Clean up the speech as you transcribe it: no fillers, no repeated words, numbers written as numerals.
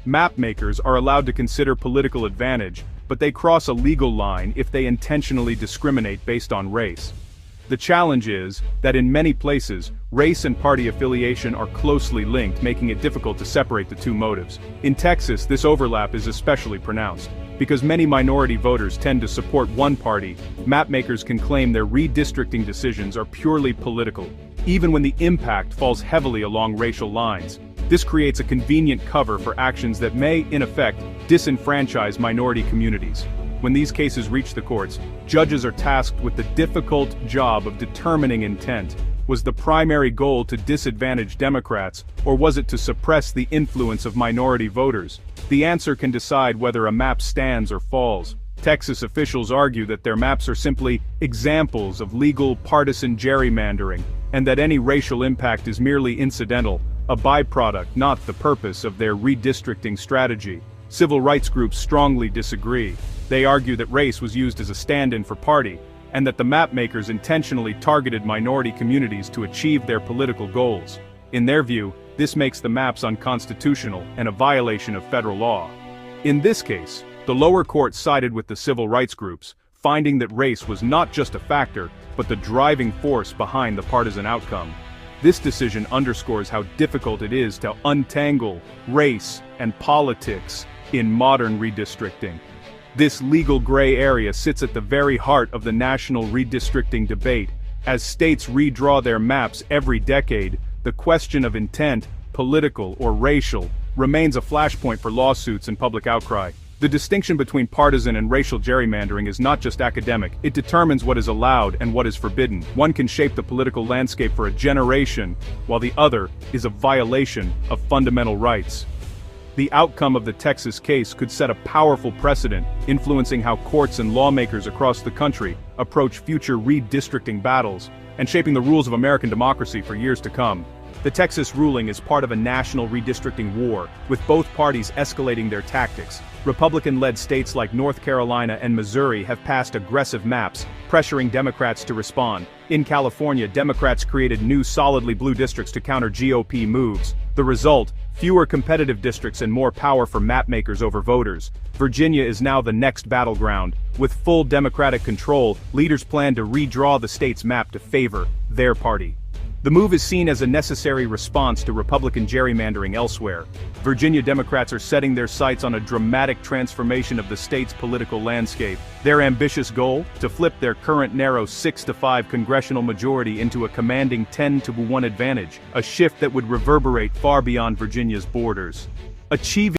map makers are allowed to consider political advantage, but they cross a legal line if they intentionally discriminate based on race. The challenge is that in many places, race and party affiliation are closely linked, making it difficult to separate the two motives. In Texas, this overlap is especially pronounced. Because many minority voters tend to support one party, mapmakers can claim their redistricting decisions are purely political, even when the impact falls heavily along racial lines. This creates a convenient cover for actions that may, in effect, disenfranchise minority communities. When these cases reach the courts, judges are tasked with the difficult job of determining intent. Was the primary goal to disadvantage Democrats, or was it to suppress the influence of minority voters? The answer can decide whether a map stands or falls. Texas officials argue that their maps are simply examples of legal partisan gerrymandering, and that any racial impact is merely incidental, a byproduct, not the purpose of their redistricting strategy. Civil rights groups strongly disagree. They argue that race was used as a stand-in for party, and that the mapmakers intentionally targeted minority communities to achieve their political goals. In their view, this makes the maps unconstitutional and a violation of federal law. In this case, the lower court sided with the civil rights groups, finding that race was not just a factor, but the driving force behind the partisan outcome. This decision underscores how difficult it is to untangle race and politics in modern redistricting. This legal gray area sits at the very heart of the national redistricting debate. As states redraw their maps every decade, the question of intent, political or racial, remains a flashpoint for lawsuits and public outcry. The distinction between partisan and racial gerrymandering is not just academic, it determines what is allowed and what is forbidden. One can shape the political landscape for a generation, while the other is a violation of fundamental rights. The outcome of the Texas case could set a powerful precedent, influencing how courts and lawmakers across the country approach future redistricting battles, and shaping the rules of American democracy for years to come. The Texas ruling is part of a national redistricting war, with both parties escalating their tactics. Republican-led states like North Carolina and Missouri have passed aggressive maps, pressuring Democrats to respond. In California, Democrats created new solidly blue districts to counter GOP moves. The result: fewer competitive districts and more power for mapmakers over voters. Virginia is now the next battleground. With full Democratic control, leaders plan to redraw the state's map to favor their party. The move is seen as a necessary response to Republican gerrymandering elsewhere. Virginia Democrats are setting their sights on a dramatic transformation of the state's political landscape. Their ambitious goal? To flip their current narrow 6-5 congressional majority into a commanding 10-1 advantage, a shift that would reverberate far beyond Virginia's borders. Achieving